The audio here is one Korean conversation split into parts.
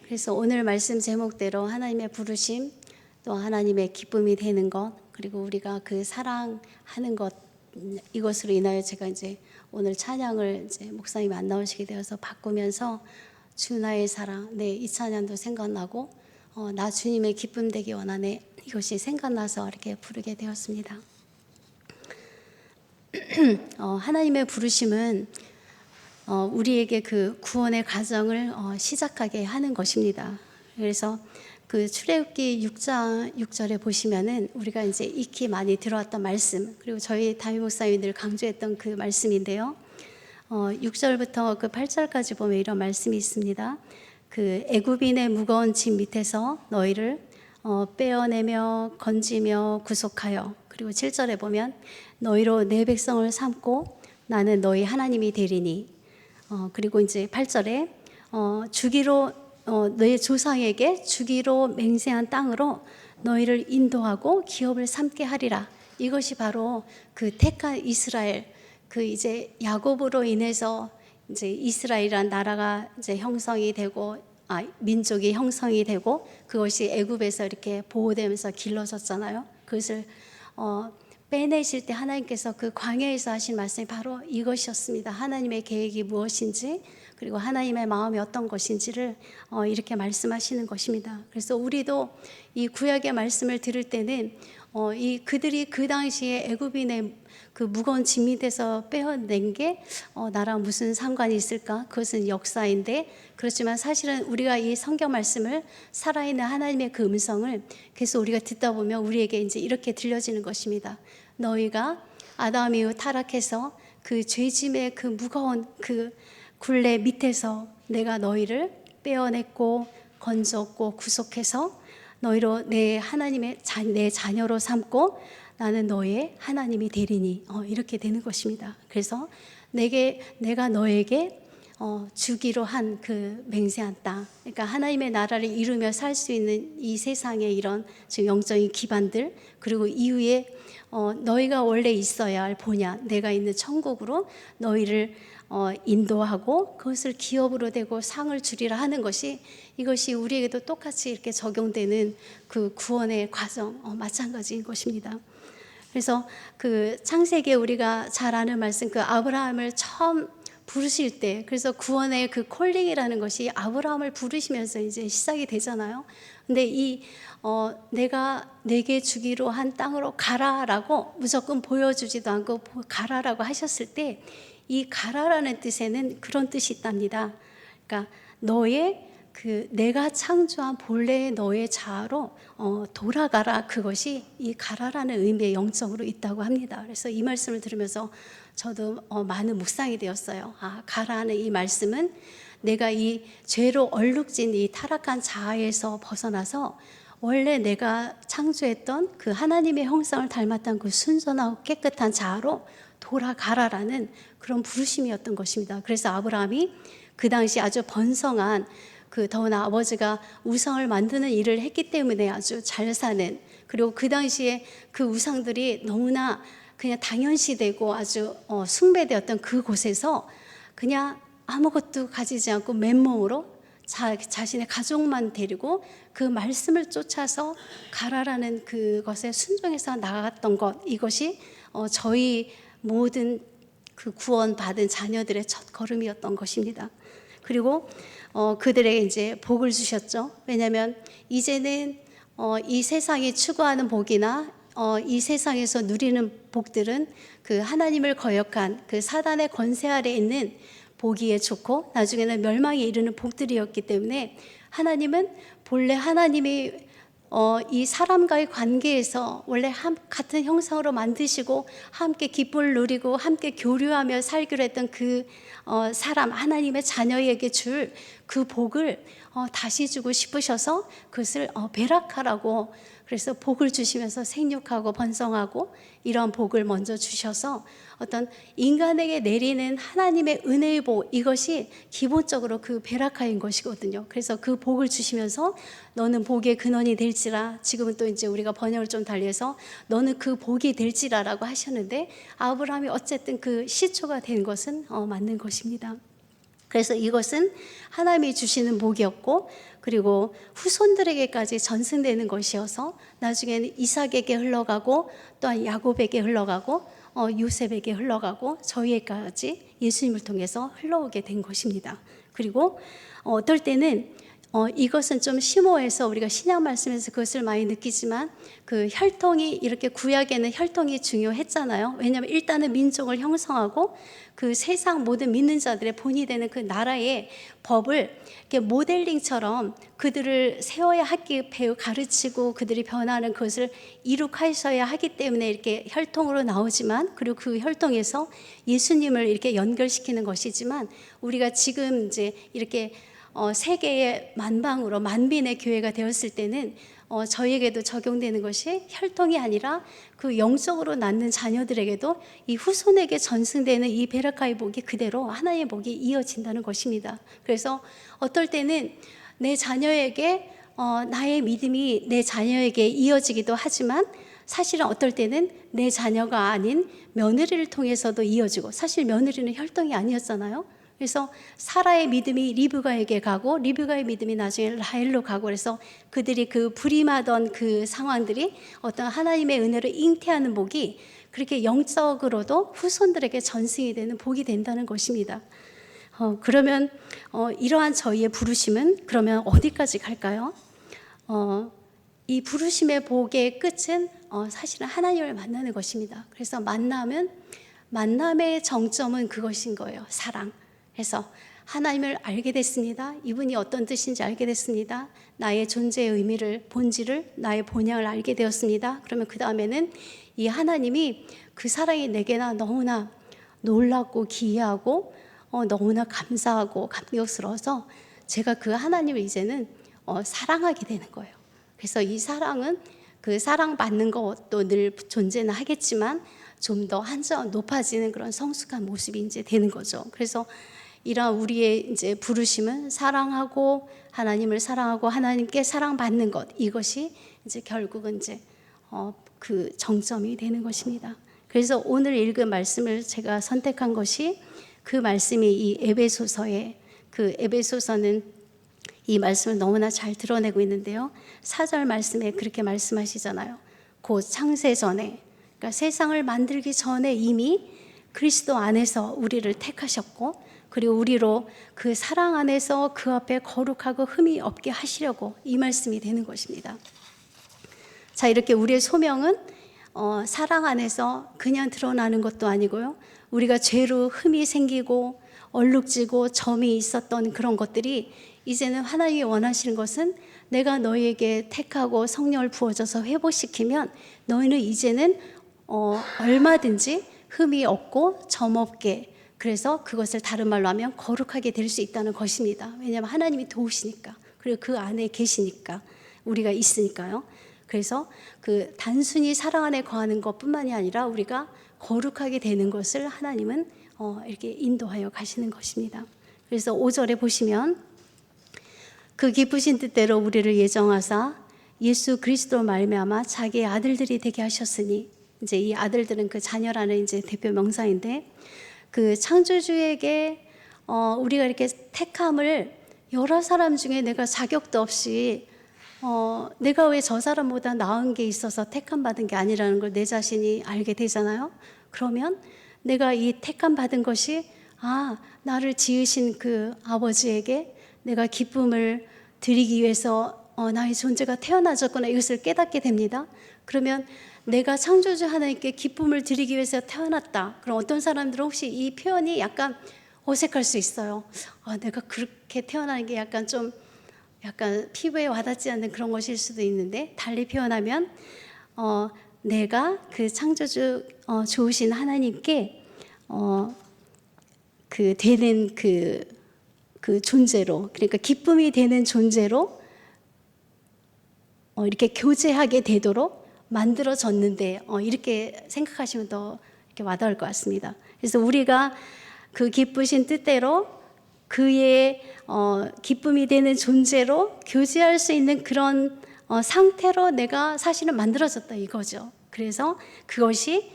그래서 오늘 말씀 제목대로 하나님의 부르심, 또 하나님의 기쁨이 되는 것, 그리고 우리가 그 사랑하는 것, 이것으로 인하여 제가 이제 오늘 찬양을 이제 목사님이 안 나오시게 되어서 바꾸면서 주 나의 사랑, 이 찬양도 생각나고 나 주님의 기쁨 되기 원하네, 이것이 생각나서 이렇게 부르게 되었습니다. 하나님의 부르심은 우리에게 그 구원의 과정을 시작하게 하는 것입니다. 그래서 그 출애굽기 6장 6절에 보시면은 우리가 이제 익히 많이 들어왔던 말씀, 그리고 저희 담임 목사님이 늘 강조했던 그 말씀인데요. 6절부터 그 8절까지 보면 이런 말씀이 있습니다. 그 애굽인의 무거운 짐 밑에서 너희를 빼어내며 건지며 구속하여, 그리고 7절에 보면 너희로 내 백성을 삼고 나는 너희 하나님이 되리니, 그리고 이제 8절에 주기로 너희 조상에게 주기로 맹세한 땅으로 너희를 인도하고 기업을 삼게 하리라. 이것이 바로 그 택한 이스라엘, 그 이제 야곱으로 인해서 이제 이스라엘이란 나라가 이제 형성이 되고 민족이 형성이 되고 그것이 애굽에서 이렇게 보호되면서 길러졌잖아요. 그것을 빼내실 때 하나님께서 그 광야에서 하신 말씀이 바로 이것이었습니다. 하나님의 계획이 무엇인지, 그리고 하나님의 마음이 어떤 것인지를 이렇게 말씀하시는 것입니다. 그래서 우리도 이 구약의 말씀을 들을 때는 그들이 그 당시에 애굽인의 그 무거운 짐 밑에서 빼어낸 게 나랑 무슨 상관이 있을까? 그것은 역사인데, 그렇지만 사실은 우리가 이 성경 말씀을, 살아있는 하나님의 그 음성을 계속 우리가 듣다 보면 우리에게 이제 이렇게 들려지는 것입니다. 너희가 아담 이후 타락해서 그 죄짐의 그 무거운 그 굴레 밑에서 내가 너희를 빼어냈고 건졌고 구속해서 너희로 내 하나님의 내 자녀로 삼고 나는 너의 하나님이 되리니, 이렇게 되는 것입니다. 그래서 내가 너에게 주기로 한 그 맹세한 땅, 그러니까 하나님의 나라를 이루며 살 수 있는 이 세상의 이런 지금 영적인 기반들, 그리고 이후에 너희가 원래 있어야 할 본향, 내가 있는 천국으로 너희를 인도하고 그것을 기업으로 되고 상을 주리라 하는 것이, 이것이 우리에게도 똑같이 이렇게 적용되는 그 구원의 과정, 마찬가지인 것입니다. 그래서 그 창세기에 우리가 잘 아는 말씀, 그 아브라함을 처음 부르실 때, 그래서 구원의 그 콜링이라는 것이 아브라함을 부르시면서 이제 시작이 되잖아요. 근데 내가 내게 주기로 한 땅으로 가라라고 무조건 보여주지도 않고 가라라고 하셨을 때, 이 가라라는 뜻에는 그런 뜻이 있답니다. 그러니까 내가 창조한 본래의 너의 자아로 돌아가라, 그것이 이 가라라는 의미의 영적으로 있다고 합니다. 그래서 이 말씀을 들으면서 저도 많은 묵상이 되었어요. 가라는 이 말씀은 내가 이 죄로 얼룩진 이 타락한 자아에서 벗어나서 원래 내가 창조했던 그 하나님의 형상을 닮았던 그 순전하고 깨끗한 자아로 돌아가라라는 그런 부르심이었던 것입니다. 그래서 아브라함이 그 당시 아주 번성한, 더구나 아버지가 우상을 만드는 일을 했기 때문에 아주 잘 사는, 그리고 그 당시에 그 우상들이 너무나 그냥 당연시되고 아주 숭배되었던 그곳에서 그냥 아무것도 가지지 않고 맨몸으로 자신의 가족만 데리고 그 말씀을 쫓아서 가라라는 그것에 순종해서 나아갔던 것, 이것이 저희 모든 그 구원받은 자녀들의 첫 걸음이었던 것입니다. 그리고 그들에게 이제 복을 주셨죠. 왜냐하면 이제는 이 세상이 추구하는 복이나 이 세상에서 누리는 복들은 그 하나님을 거역한 그 사단의 권세 아래에 있는 보기에 좋고 나중에는 멸망에 이르는 복들이었기 때문에, 하나님은 본래 하나님이 이 사람과의 관계에서 원래 같은 형상으로 만드시고 함께 기쁨을 누리고 함께 교류하며 살기로 했던 그 사람, 하나님의 자녀에게 줄 그 복을 다시 주고 싶으셔서 그것을 배락하라고, 그래서 복을 주시면서 생육하고 번성하고 이런 복을 먼저 주셔서 어떤 인간에게 내리는 하나님의 은혜의 복, 이것이 기본적으로 그 베라카인 것이거든요. 그래서 그 복을 주시면서 너는 복의 근원이 될지라, 지금은 또 이제 우리가 번역을 좀 달리해서 너는 그 복이 될지라라고 하셨는데, 아브라함이 어쨌든 그 시초가 된 것은 맞는 것입니다. 그래서 이것은 하나님이 주시는 복이었고, 그리고 후손들에게까지 전승되는 것이어서 나중에는 이삭에게 흘러가고 또한 야곱에게 흘러가고 요셉에게 흘러가고 저희에게까지 예수님을 통해서 흘러오게 된 것입니다. 그리고 어떨 때는 이것은 좀 심오해서 우리가 신약 말씀에서 그것을 많이 느끼지만, 그 혈통이, 이렇게 구약에는 혈통이 중요했잖아요. 왜냐하면 일단은 민족을 형성하고 그 세상 모든 믿는 자들의 본이 되는 그 나라의 법을 이렇게 모델링처럼 그들을 세워야 하기, 배우 가르치고 그들이 변하는 것을 이룩하셔야 하기 때문에 이렇게 혈통으로 나오지만, 그리고 그 혈통에서 예수님을 이렇게 연결시키는 것이지만, 우리가 지금 이제 이렇게 세계의 만방으로 만민의 교회가 되었을 때는 저희에게도 적용되는 것이 혈통이 아니라 그 영적으로 낳는 자녀들에게도 이 후손에게 전승되는 이 베라카의 복이 그대로 하나님의 복이 이어진다는 것입니다. 그래서 어떨 때는 내 자녀에게 나의 믿음이 내 자녀에게 이어지기도 하지만, 사실은 어떨 때는 내 자녀가 아닌 며느리를 통해서도 이어지고, 사실 며느리는 혈통이 아니었잖아요. 그래서 사라의 믿음이 리브가에게 가고, 리브가의 믿음이 나중에 라헬로 가고, 그래서 그들이 그 불임하던 그 상황들이 어떤 하나님의 은혜로 잉태하는 복이 그렇게 영적으로도 후손들에게 전승이 되는 복이 된다는 것입니다. 그러면 이러한 저희의 부르심은 그러면 어디까지 갈까요? 이 부르심의 복의 끝은 사실은 하나님을 만나는 것입니다. 그래서 만남의 정점은 그것인 거예요. 사랑. 그래서 하나님을 알게 됐습니다. 이분이 어떤 뜻인지 알게 됐습니다. 나의 존재의 의미를, 본질을, 나의 본향을 알게 되었습니다. 그러면 그 다음에는 이 하나님이 그 사랑이 내게나 너무나 놀랍고 기이하고 너무나 감사하고 감격스러워서 제가 그 하나님을 이제는 사랑하게 되는 거예요. 그래서 이 사랑은 그 사랑받는 것도 늘 존재는 하겠지만 좀 더 한층 높아지는 그런 성숙한 모습이 이제 되는 거죠. 그래서 이런 우리의 이제 부르심은 사랑하고 하나님을 사랑하고 하나님께 사랑받는 것, 이것이 이제 결국은 이제 그 정점이 되는 것입니다. 그래서 오늘 읽은 말씀을 제가 선택한 것이 그 말씀이 이 에베소서의, 그 에베소서는 이 말씀을 너무나 잘 드러내고 있는데요. 4절 말씀에 그렇게 말씀하시잖아요. 곧 창세 전에, 그러니까 세상을 만들기 전에 이미 그리스도 안에서 우리를 택하셨고, 그리고 우리로 그 사랑 안에서 그 앞에 거룩하고 흠이 없게 하시려고, 이 말씀이 되는 것입니다. 자, 이렇게 우리의 소명은 사랑 안에서 그냥 드러나는 것도 아니고요, 우리가 죄로 흠이 생기고 얼룩지고 점이 있었던 그런 것들이 이제는 하나님이 원하시는 것은 내가 너희에게 택하고 성령을 부어줘서 회복시키면 너희는 이제는 얼마든지 흠이 없고 점 없게, 그래서 그것을 다른 말로 하면 거룩하게 될 수 있다는 것입니다. 왜냐하면 하나님이 도우시니까, 그리고 그 안에 계시니까, 우리가 있으니까요. 그래서 그 단순히 사랑 안에 거하는 것뿐만이 아니라 우리가 거룩하게 되는 것을 하나님은 이렇게 인도하여 가시는 것입니다. 그래서 5절에 보시면 그 기쁘신 뜻대로 우리를 예정하사 예수 그리스도로 말미암아 자기의 아들들이 되게 하셨으니, 이제 이 아들들은 그 자녀라는 이제 대표 명사인데, 그 창조주에게 우리가 이렇게 택함을 여러 사람 중에 내가 자격도 없이 내가 왜 저 사람보다 나은 게 있어서 택함 받은 게 아니라는 걸 내 자신이 알게 되잖아요. 그러면 내가 이 택함 받은 것이 나를 지으신 그 아버지에게 내가 기쁨을 드리기 위해서 나의 존재가 태어나졌구나, 이것을 깨닫게 됩니다. 그러면 내가 창조주 하나님께 기쁨을 드리기 위해서 태어났다. 그럼 어떤 사람들은 혹시 이 표현이 약간 어색할 수 있어요. 내가 그렇게 태어나는 게 약간 피부에 와닿지 않는 그런 것일 수도 있는데, 달리 표현하면 내가 그 창조주 좋으신 하나님께 그 되는 그 존재로, 그러니까 기쁨이 되는 존재로 이렇게 교제하게 되도록 만들어졌는데, 이렇게 생각하시면 더 이렇게 와닿을 것 같습니다. 그래서 우리가 그 기쁘신 뜻대로 그의 기쁨이 되는 존재로 교제할 수 있는 그런 상태로 내가 사실은 만들어졌다, 이거죠. 그래서 그것이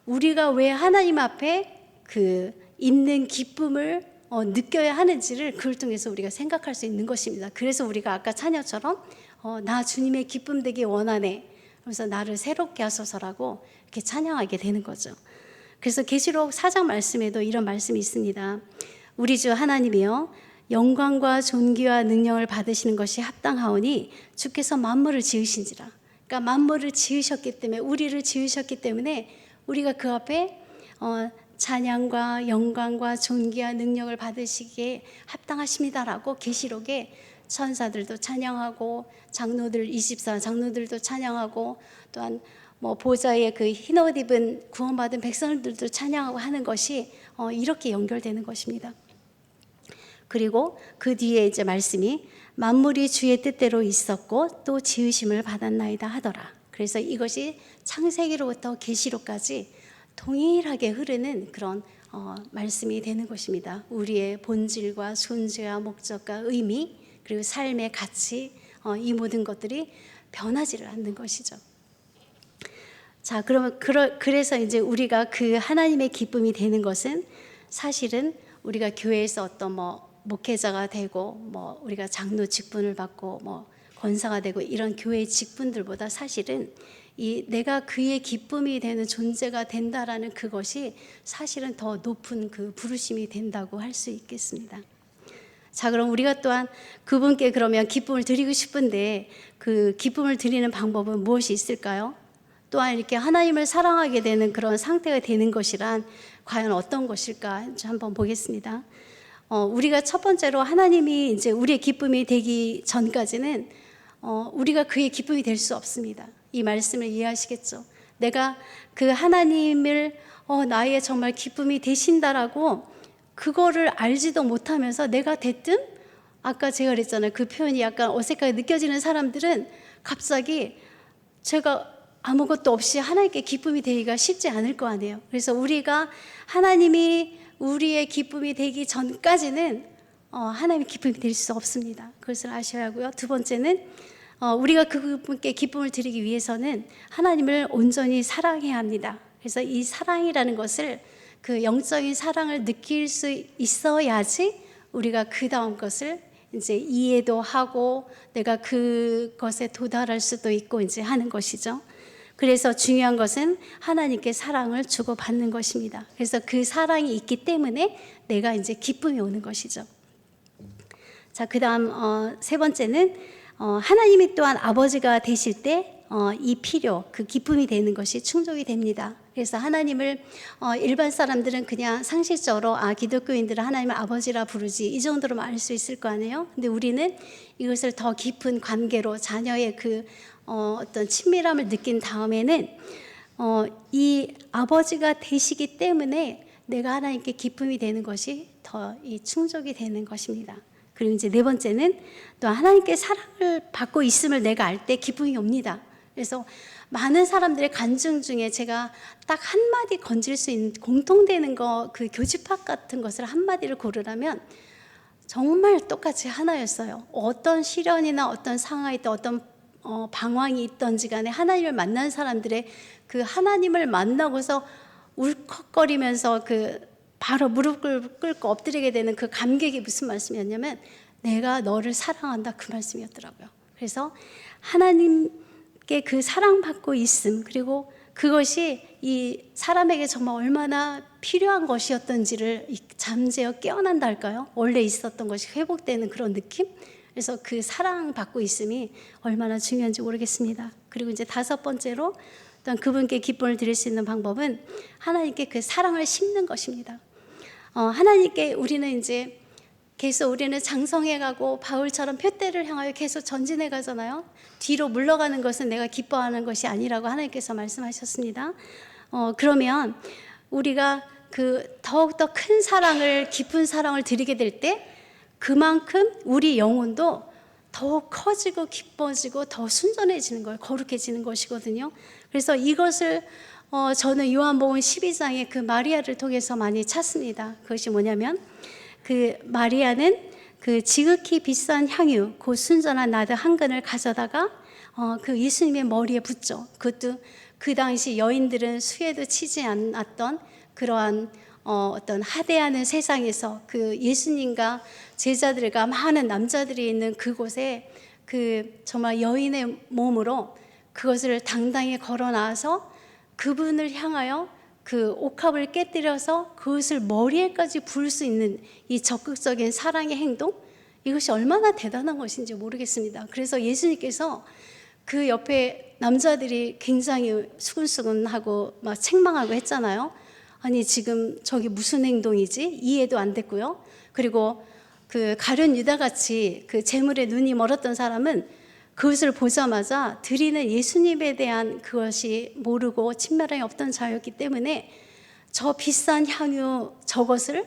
우리가 왜 하나님 앞에 그 있는 기쁨을 느껴야 하는지를 그걸 통해서 우리가 생각할 수 있는 것입니다. 그래서 우리가 아까 찬양처럼 나 주님의 기쁨 되기 원하네, 그래서 나를 새롭게 하소서라고 이렇게 찬양하게 되는 거죠. 그래서 계시록 4장 말씀에도 이런 말씀이 있습니다. 우리 주 하나님이여 영광과 존귀와 능력을 받으시는 것이 합당하오니 주께서 만물을 지으신지라. 그러니까 만물을 지으셨기 때문에, 우리를 지으셨기 때문에 우리가 그 앞에 찬양과 영광과 존귀와 능력을 받으시기에 합당하십니다라고 계시록에 천사들도 찬양하고 장로들 24 장로들도 찬양하고, 또한 보좌에 그 흰옷 입은 구원받은 백성들도 찬양하고 하는 것이 이렇게 연결되는 것입니다. 그리고 그 뒤에 이제 말씀이 만물이 주의 뜻대로 있었고 또 지으심을 받았나이다 하더라. 그래서 이것이 창세기로부터 계시록까지 동일하게 흐르는 그런 말씀이 되는 것입니다. 우리의 본질과 존재와 목적과 의미, 그리고 삶의 가치, 이 모든 것들이 변하지를 않는 것이죠. 자, 그러면 그래서 이제 우리가 그 하나님의 기쁨이 되는 것은, 사실은 우리가 교회에서 어떤 목회자가 되고 우리가 장로 직분을 받고 권사가 되고 이런 교회의 직분들보다 사실은 이 내가 그의 기쁨이 되는 존재가 된다라는 그것이 사실은 더 높은 그 부르심이 된다고 할 수 있겠습니다. 자, 그럼 우리가 또한 그분께 그러면 기쁨을 드리고 싶은데 그 기쁨을 드리는 방법은 무엇이 있을까요? 또한 이렇게 하나님을 사랑하게 되는 그런 상태가 되는 것이란 과연 어떤 것일까 한번 보겠습니다. 우리가 첫 번째로 하나님이 이제 우리의 기쁨이 되기 전까지는 우리가 그의 기쁨이 될 수 없습니다. 이 말씀을 이해하시겠죠? 내가 그 하나님을 나의 정말 기쁨이 되신다라고 그거를 알지도 못하면서 내가 대뜸, 아까 제가 그랬잖아요. 그 표현이 약간 어색하게 느껴지는 사람들은 갑자기 제가 아무것도 없이 하나님께 기쁨이 되기가 쉽지 않을 거 아니에요. 그래서 우리가 하나님이 우리의 기쁨이 되기 전까지는 하나님의 기쁨이 될 수 없습니다. 그것을 아셔야 하고요. 두 번째는 우리가 그분께 기쁨을 드리기 위해서는 하나님을 온전히 사랑해야 합니다. 그래서 이 사랑이라는 것을, 그 영적인 사랑을 느낄 수 있어야지 우리가 그 다음 것을 이제 이해도 하고 내가 그것에 도달할 수도 있고 이제 하는 것이죠. 그래서 중요한 것은 하나님께 사랑을 주고받는 것입니다. 그래서 그 사랑이 있기 때문에 내가 이제 기쁨이 오는 것이죠. 자, 그 다음 세 번째는 하나님이 또한 아버지가 되실 때 이 필요, 그 기쁨이 되는 것이 충족이 됩니다. 그래서 하나님을 일반 사람들은 그냥 상식적으로 기독교인들은 하나님을 아버지라 부르지, 이 정도로만 알 수 있을 거 아니에요. 근데 우리는 이것을 더 깊은 관계로 자녀의 그 어떤 친밀함을 느낀 다음에는 이 아버지가 되시기 때문에 내가 하나님께 기쁨이 되는 것이 더 이 충족이 되는 것입니다. 그리고 이제 네 번째는 또 하나님께 사랑을 받고 있음을 내가 알 때 기쁨이 옵니다. 그래서 많은 사람들의 간증 중에 제가 딱 한마디 건질 수 있는 공통되는 거, 그 교집합 같은 것을 한마디를 고르라면 정말 똑같이 하나였어요. 어떤 시련이나 어떤 상황이 있든 어떤 방황이 있던지 간에 하나님을 만난 사람들의 그 하나님을 만나고서 울컥거리면서 그 바로 무릎을 꿇고 엎드리게 되는 그 감격이 무슨 말씀이었냐면 내가 너를 사랑한다, 그 말씀이었더라고요. 그래서 하나님께 그 사랑받고 있음, 그리고 그것이 이 사람에게 정말 얼마나 필요한 것이었던지를 잠재워 깨어난다 할까요? 원래 있었던 것이 회복되는 그런 느낌? 그래서 그 사랑받고 있음이 얼마나 중요한지 모르겠습니다. 그리고 이제 다섯 번째로 또한 그분께 기쁨을 드릴 수 있는 방법은 하나님께 그 사랑을 심는 것입니다. 하나님께 우리는 이제 계속 우리는 장성해가고 바울처럼 표대를 향하여 계속 전진해 가잖아요. 뒤로 물러가는 것은 내가 기뻐하는 것이 아니라고 하나님께서 말씀하셨습니다. 그러면 우리가 그 더욱더 큰 사랑을, 깊은 사랑을 드리게 될 때 그만큼 우리 영혼도 더 커지고 기뻐지고 더 순전해지는 거예요. 거룩해지는 것이거든요. 그래서 이것을 저는 요한복음 12장의 그 마리아를 통해서 많이 찾습니다. 그것이 뭐냐면 그 마리아는 그 지극히 비싼 향유, 곧 순전한 나드 한 근을 가져다가 그 예수님의 머리에 붓죠. 그것도 그 당시 여인들은 수에도 치지 않았던 그러한 어떤 하대하는 세상에서 그 예수님과 제자들과 많은 남자들이 있는 그곳에 그 정말 여인의 몸으로 그것을 당당히 걸어 나와서 그분을 향하여 그 옥합을 깨뜨려서 그것을 머리에까지 부을 수 있는 이 적극적인 사랑의 행동, 이것이 얼마나 대단한 것인지 모르겠습니다. 그래서 예수님께서 그 옆에 남자들이 굉장히 수근수근하고 막 책망하고 했잖아요. 아니 지금 저기 무슨 행동이지? 이해도 안 됐고요. 그리고 그 가룟 유다같이 그 재물에 눈이 멀었던 사람은 그것을 보자마자 드리는 예수님에 대한 그것이 모르고 친밀함이 없던 자였기 때문에 저 비싼 향유 저것을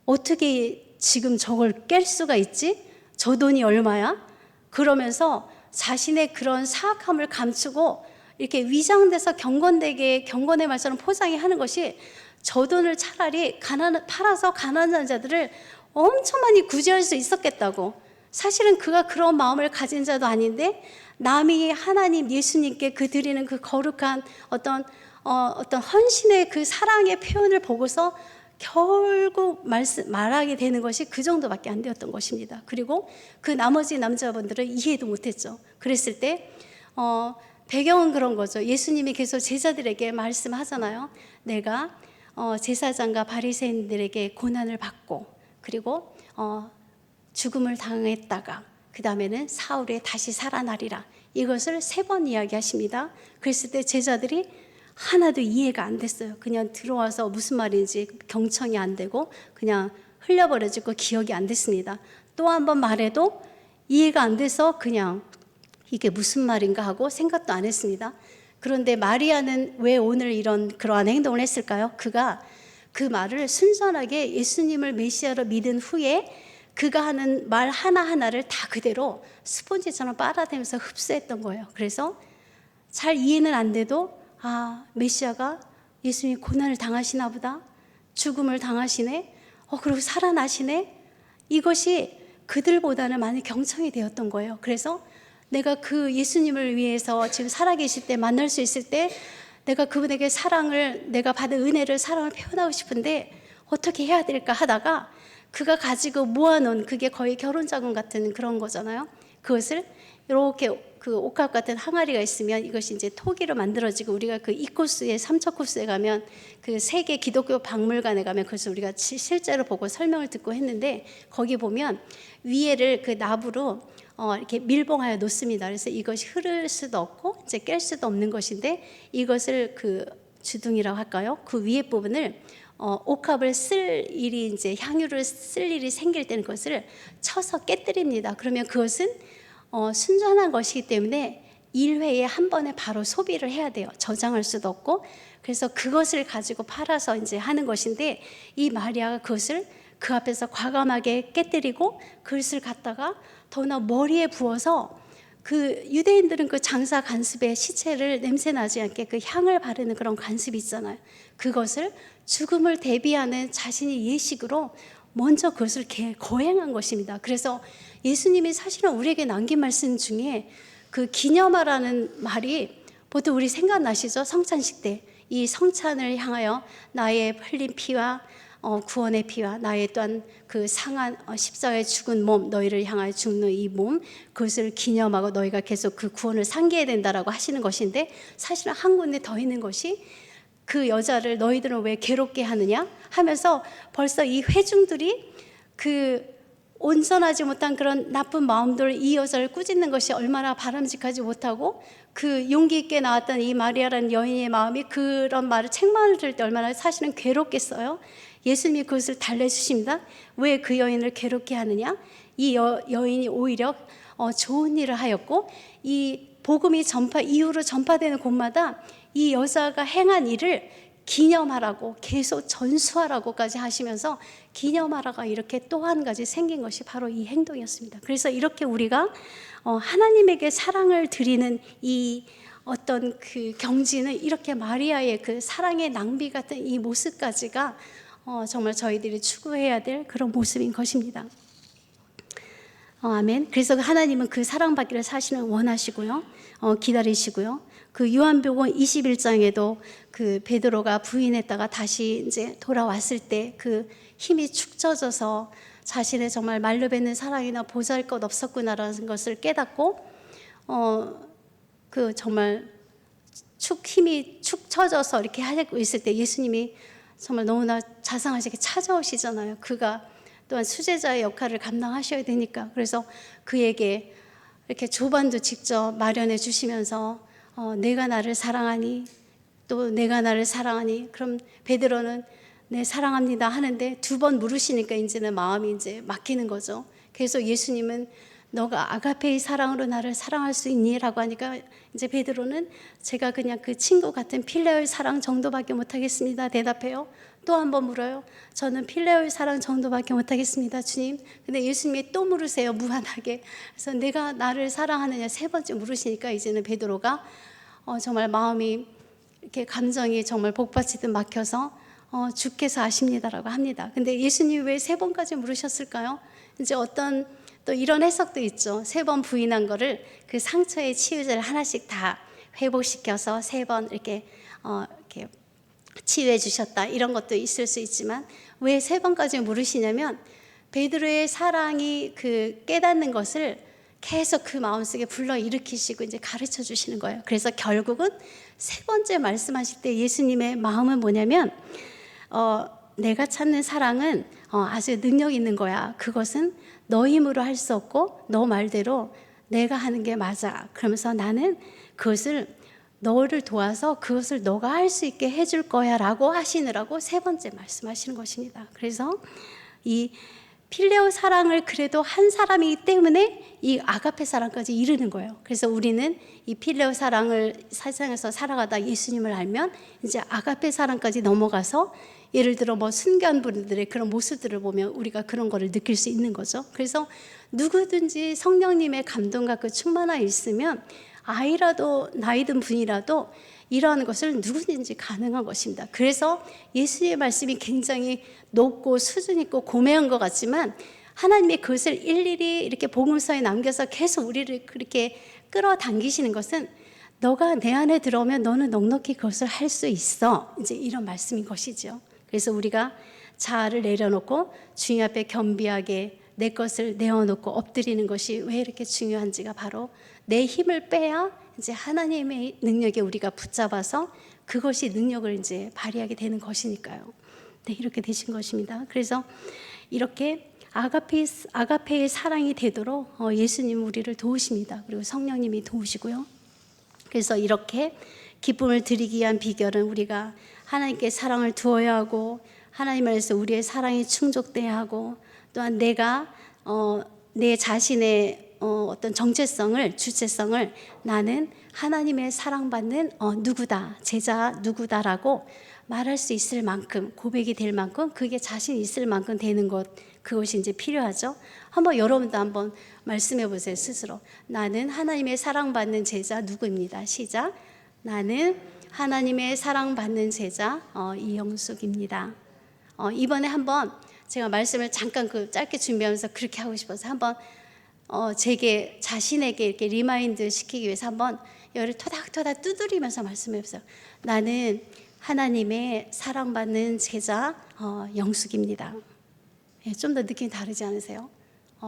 어떻게 지금 저걸 깰 수가 있지? 저 돈이 얼마야? 그러면서 자신의 그런 사악함을 감추고 이렇게 위장돼서 경건되게 경건의 말처럼 포장해 하는 것이 저 돈을 차라리 팔아서 가난한 자들을 엄청 많이 구제할 수 있었겠다고. 사실은 그가 그런 마음을 가진 자도 아닌데 남이 하나님 예수님께 그 드리는 그 거룩한 어떤 헌신의 그 사랑의 표현을 보고서 결국 말하게 되는 것이 그 정도밖에 안 되었던 것입니다. 그리고 그 나머지 남자분들은 이해도 못했죠. 그랬을 때 배경은 그런 거죠. 예수님이 계속 제자들에게 말씀하잖아요. 내가 제사장과 바리새인들에게 고난을 받고 그리고 죽음을 당했다가 그 다음에는 사흘에 다시 살아나리라. 이것을 3번 이야기하십니다. 그랬을 때 제자들이 하나도 이해가 안 됐어요. 그냥 들어와서 무슨 말인지 경청이 안 되고 그냥 흘려버려지고 기억이 안 됐습니다. 또 한 번 말해도 이해가 안 돼서 그냥 이게 무슨 말인가 하고 생각도 안 했습니다. 그런데 마리아는 왜 오늘 그러한 행동을 했을까요? 그가 그 말을 순전하게 예수님을 메시아로 믿은 후에 그가 하는 말 하나하나를 다 그대로 스폰지처럼 빨아들면서 흡수했던 거예요. 그래서 잘 이해는 안 돼도 메시아가 예수님이 고난을 당하시나 보다, 죽음을 당하시네, 그리고 살아나시네. 이것이 그들보다는 많이 경청이 되었던 거예요. 그래서 내가 그 예수님을 위해서 지금 살아계실 때 만날 수 있을 때 내가 그분에게 내가 받은 은혜를 사랑을 표현하고 싶은데 어떻게 해야 될까 하다가 그가 가지고 모아놓은 그게 거의 결혼자금 같은 그런 거잖아요. 그것을 이렇게 그 옥합 같은 항아리가 있으면 이것이 이제 토기로 만들어지고 우리가 그 이코스에 삼척코스에 가면 그 세계 기독교 박물관에 가면 그것을 우리가 실제로 보고 설명을 듣고 했는데 거기 보면 위에를 그 나무로 이렇게 밀봉하여 놓습니다. 그래서 이것이 흐를 수도 없고 이제 깰 수도 없는 것인데 이것을 그 주둥이라고 할까요? 그 위에 부분을 옥합을 쓸 일이 이제 향유를 쓸 일이 생길 때는 그것을 쳐서 깨뜨립니다. 그러면 그것은 순전한 것이기 때문에 1회에 한 번에 바로 소비를 해야 돼요. 저장할 수도 없고. 그래서 그것을 가지고 팔아서 이제 하는 것인데 이 마리아가 그것을 그 앞에서 과감하게 깨뜨리고 그것을 갖다가 더나 머리에 부어서 그 유대인들은 그 장사 간습에 시체를 냄새 나지 않게 그 향을 바르는 그런 간습이 있잖아요. 그것을 죽음을 대비하는 자신의 예식으로 먼저 그것을 거행한 것입니다. 그래서 예수님이 사실은 우리에게 남긴 말씀 중에 그 기념하라는 말이 보통 우리 생각나시죠? 성찬식 때 이 성찬을 향하여 나의 흘린 피와 구원의 피와 나의 또한 그 상한 십자가에 죽은 몸, 너희를 향하여 죽는 이 몸, 그것을 기념하고 너희가 계속 그 구원을 상기해야 된다라고 하시는 것인데 사실은 한 군데 더 있는 것이 그 여자를 너희들은 왜 괴롭게 하느냐 하면서 벌써 이 회중들이 그 온전하지 못한 그런 나쁜 마음들 이 여자를 꾸짖는 것이 얼마나 바람직하지 못하고 그 용기 있게 나왔던 이 마리아라는 여인의 마음이 그런 말을 책망을 들을 때 얼마나 사실은 괴롭겠어요. 예수님이 그것을 달래주십니다. 왜 그 여인을 괴롭게 하느냐? 이 여인이 오히려 좋은 일을 하였고 이 복음이 이후로 전파되는 곳마다 이 여자가 행한 일을 기념하라고 계속 전수하라고까지 하시면서 기념하라가 이렇게 또 한 가지 생긴 것이 바로 이 행동이었습니다. 그래서 이렇게 우리가 하나님에게 사랑을 드리는 이 어떤 그 경지는 이렇게 마리아의 그 사랑의 낭비 같은 이 모습까지가 정말 저희들이 추구해야 될 그런 모습인 것입니다. 아멘. 그래서 하나님은 그 사랑받기를 사실은 원하시고요. 기다리시고요. 그 요한복음 21장에도 그 베드로가 부인했다가 다시 이제 돌아왔을 때 그 힘이 축 처져서 자신의 정말 말로 뱉는 사랑이나 보잘것 없었구나라는 것을 깨닫고 그 정말 힘이 축 처져서 이렇게 하고 있을 때 예수님이 정말 너무나 자상하시게 찾아오시잖아요. 그가 또한 수제자의 역할을 감당하셔야 되니까. 그래서 그에게 이렇게 조반도 직접 마련해 주시면서 내가 나를 사랑하니, 또 내가 나를 사랑하니. 그럼 베드로는 네 사랑합니다 하는데 2번 물으시니까 이제는 마음이 이제 막히는 거죠. 그래서 예수님은 너가 아가페의 사랑으로 나를 사랑할 수 있니? 라고 하니까 이제 베드로는 제가 그냥 그 친구 같은 필레오의 사랑 정도밖에 못하겠습니다 대답해요. 또 한 번 물어요. 저는 필레오의 사랑 정도밖에 못하겠습니다 주님. 근데 예수님이 또 물으세요, 무한하게. 그래서 내가 나를 사랑하느냐 3번째 물으시니까 이제는 베드로가 정말 마음이 이렇게 감정이 정말 복받치듯 막혀서 주께서 아십니다라고 합니다. 근데 예수님이 왜 3번까지 물으셨을까요? 이제 어떤 또 이런 해석도 있죠. 3번 부인한 거를 그 상처의 치유제를 하나씩 다 회복시켜서 3번 이렇게 치유해 주셨다, 이런 것도 있을 수 있지만 왜 3번까지 물으시냐면 베드로의 사랑이 그 깨닫는 것을 계속 그 마음속에 불러일으키시고 이제 가르쳐 주시는 거예요. 그래서 결국은 3번째 말씀하실 때 예수님의 마음은 뭐냐면 내가 찾는 사랑은 아주 능력 있는 거야. 그것은 너 힘으로 할 수 없고 너 말대로 내가 하는 게 맞아. 그러면서 나는 그것을 너를 도와서 그것을 너가 할 수 있게 해줄 거야 라고 하시느라고 3번째 말씀하시는 것입니다. 그래서 이 필레오 사랑을 그래도 한 사람이기 때문에 이 아가페 사랑까지 이르는 거예요. 그래서 우리는 이 필레오 사랑을 세상에서 살아가다 예수님을 알면 이제 아가페 사랑까지 넘어가서 예를 들어 뭐 순교한 분들의 그런 모습들을 보면 우리가 그런 거를 느낄 수 있는 거죠. 그래서 누구든지 성령님의 감동과 그 충만함이 있으면 아이라도 나이 든 분이라도 이러한 것을 누구든지 가능한 것입니다. 그래서 예수님의 말씀이 굉장히 높고 수준 있고 고매한 것 같지만 하나님이 그것을 일일이 이렇게 복음서에 남겨서 계속 우리를 그렇게 끌어당기시는 것은 너가 내 안에 들어오면 너는 넉넉히 그것을 할 수 있어, 이제 이런 말씀인 것이죠. 그래서 우리가 자아를 내려놓고 주님 앞에 겸비하게 내 것을 내어놓고 엎드리는 것이 왜 이렇게 중요한지가 바로 내 힘을 빼야 이제 하나님의 능력에 우리가 붙잡아서 그것이 능력을 이제 발휘하게 되는 것이니까요. 네, 이렇게 되신 것입니다. 그래서 이렇게 아가페의 사랑이 되도록 예수님 우리를 도우십니다. 그리고 성령님이 도우시고요. 그래서 이렇게 기쁨을 드리기 위한 비결은 우리가 하나님께 사랑을 두어야 하고 하나님 안에서 우리의 사랑이 충족돼야 하고 또한 내가 내 자신의 어떤 정체성을, 주체성을 나는 하나님의 사랑받는 누구다, 제자 누구다라고 말할 수 있을 만큼, 고백이 될 만큼, 그게 자신 있을 만큼 되는 것, 그것이 이제 필요하죠. 한번 여러분도 한번 말씀해 보세요, 스스로. 나는 하나님의 사랑받는 제자 누구입니다. 시작. 나는 하나님의 사랑받는 제자 이영숙입니다. 이번에 한번 제가 말씀을 잠깐 짧게 준비하면서 그렇게 하고 싶어서 한번 제게 자신에게 이렇게 리마인드 시키기 위해서 한번 열을 토닥토닥 두드리면서 말씀해 보세요. 나는 하나님의 사랑받는 제자 영숙입니다. 예, 좀 더 느낌이 다르지 않으세요?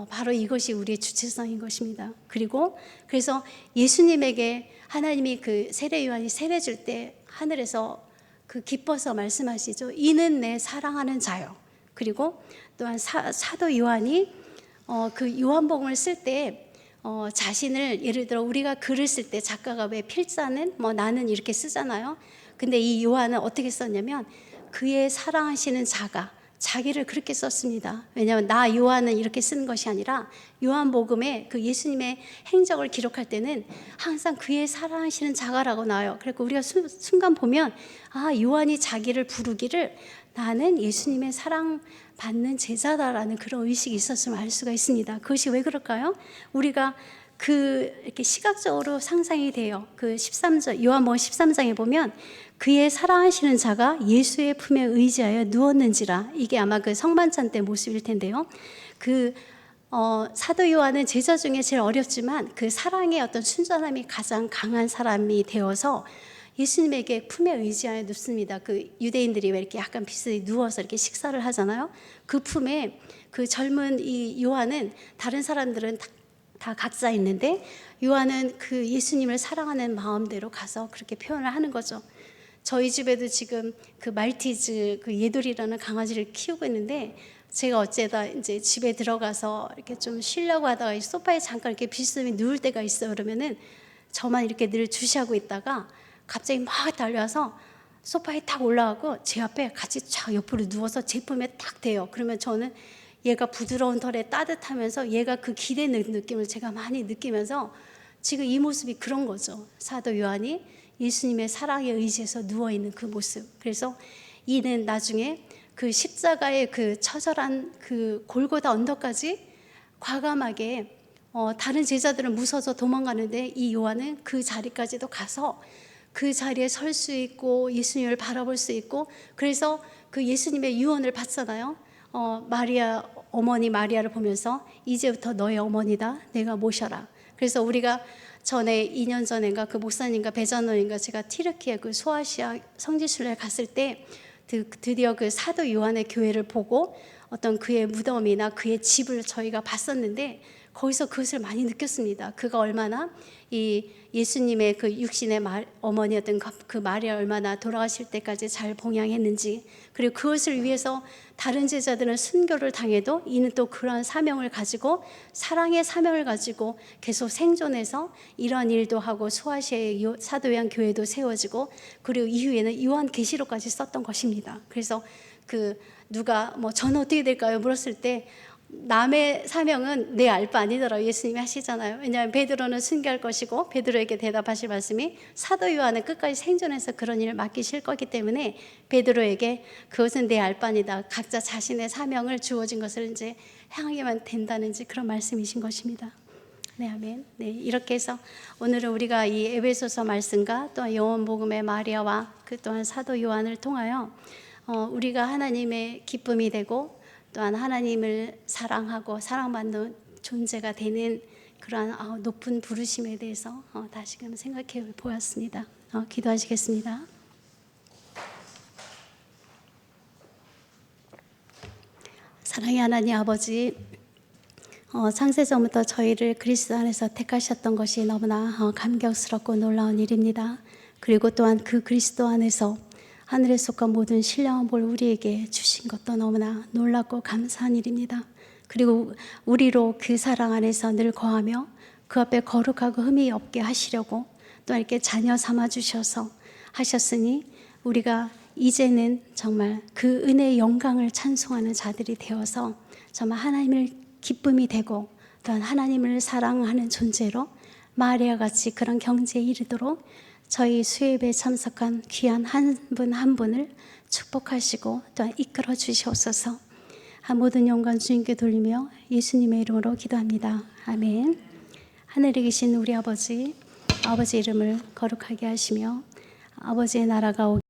바로 이것이 우리의 주체성인 것입니다. 그리고 그래서 예수님에게 하나님이 그 세례 요한이 세례 줄 때 하늘에서 그 기뻐서 말씀하시죠. 이는 내 사랑하는 자요. 그리고 또한 사도 요한이 그 요한복음을 쓸 때 자신을 예를 들어 우리가 글을 쓸 때 작가가 왜 필자는 뭐 나는 이렇게 쓰잖아요. 근데 이 요한은 어떻게 썼냐면 그의 사랑하시는 자가 자기를 그렇게 썼습니다. 왜냐하면 나 요한은 이렇게 쓰는 것이 아니라 요한복음에 그 예수님의 행적을 기록할 때는 항상 그의 사랑하시는 자가라고 나와요. 그래서 우리가 순간 보면 요한이 자기를 부르기를 나는 예수님의 사랑받는 제자다라는 그런 의식이 있었음을 알 수가 있습니다. 그것이 왜 그럴까요? 우리가 이렇게 시각적으로 상상이 돼요. 그 13절, 요한복음 13장에 보면 그의 사랑하시는 자가 예수의 품에 의지하여 누웠는지라. 이게 아마 그 성만찬 때 모습일 텐데요. 사도 요한은 제자 중에 제일 어렸지만 그 사랑의 어떤 순전함이 가장 강한 사람이 되어서 예수님에게 품에 의지하여 눕습니다. 그 유대인들이 왜 이렇게 약간 비스듬히 누워서 이렇게 식사를 하잖아요. 그 품에 그 젊은 이 요한은, 다른 사람들은 다 각자 있는데 요한은 그 예수님을 사랑하는 마음대로 가서 그렇게 표현을 하는 거죠. 저희 집에도 지금 그 말티즈 그 예돌이라는 강아지를 키우고 있는데, 제가 어째다 이제 집에 들어가서 이렇게 좀 쉬려고 하다가 소파에 잠깐 이렇게 비스듬히 누울 때가 있어요. 그러면은 저만 이렇게 늘 주시하고 있다가 갑자기 막 달려와서 소파에 탁 올라가고 제 앞에 같이 쫙 옆으로 누워서 제 품에 딱 대요. 그러면 저는 얘가 부드러운 털에 따뜻하면서 얘가 그 기대는 느낌을 제가 많이 느끼면서, 지금 이 모습이 그런 거죠. 사도 요한이 예수님의 사랑에 의지해서 누워있는 그 모습. 그래서 이는 나중에 그 십자가의 그 처절한 그 골고다 언덕까지 과감하게 다른 제자들은 무서워서 도망가는데 이 요한은 그 자리까지도 가서 그 자리에 설 수 있고 예수님을 바라볼 수 있고, 그래서 그 예수님의 유언을 받잖아요. 마리아, 어머니 마리아를 보면서 이제부터 너의 어머니다, 내가 모셔라. 그래서 우리가 전에 2년 전인가 그 목사님과 배자노인가 제가 튀르키예 그 소아시아 성지순례 갔을 때 드디어 그 사도 요한의 교회를 보고 어떤 그의 무덤이나 그의 집을 저희가 봤었는데, 거기서 그것을 많이 느꼈습니다. 그가 얼마나 이 예수님의 그 육신의 어머니였던 그 마리아 얼마나 돌아가실 때까지 잘 봉양했는지, 그리고 그것을 위해서 다른 제자들은 순교를 당해도 이는 또 그러한 사명을 가지고, 사랑의 사명을 가지고 계속 생존해서 이러한 일도 하고 소아시아의 사도 요한 교회도 세워지고, 그리고 이후에는 요한 계시록까지 썼던 것입니다. 그래서 그 누가 뭐 저는 어떻게 될까요? 물었을 때 남의 사명은 내 알 바 아니더라 예수님이 하시잖아요. 왜냐하면 베드로는 순교할 것이고, 베드로에게 대답하실 말씀이 사도 요한은 끝까지 생존해서 그런 일을 맡기실 거기 때문에 베드로에게 그것은 내 알 바 아니다, 각자 자신의 사명을 주어진 것을 이제 향하게만 된다는 그런 말씀이신 것입니다. 네, 아멘. 네, 이렇게 해서 오늘은 우리가 이 에베소서 말씀과 또 요한복음의 마리아와 그 또한 사도 요한을 통하여 우리가 하나님의 기쁨이 되고 또한 하나님을 사랑하고 사랑받는 존재가 되는 그러한 높은 부르심에 대해서 다시금 생각해 보았습니다. 기도하시겠습니다. 사랑의 하나님 아버지, 창세전부터 저희를 그리스도 안에서 택하셨던 것이 너무나 감격스럽고 놀라운 일입니다. 그리고 또한 그 그리스도 안에서 하늘에 속한 모든 신령한 볼 우리에게 주신 것도 너무나 놀랍고 감사한 일입니다. 그리고 우리로 그 사랑 안에서 늘 거하며 그 앞에 거룩하고 흠이 없게 하시려고 또 이렇게 자녀 삼아 주셔서 하셨으니, 우리가 이제는 정말 그 은혜의 영광을 찬송하는 자들이 되어서 정말 하나님을 기쁨이 되고 또한 하나님을 사랑하는 존재로 마리아 같이 그런 경지에 이르도록 저희 수예배에 참석한 귀한 한 분 한 분을 축복하시고 또한 이끌어 주시옵소서. 모든 영광 주님께 돌리며 예수님의 이름으로 기도합니다. 아멘. 하늘에 계신 우리 아버지, 아버지 이름을 거룩하게 하시며 아버지의 나라가 오기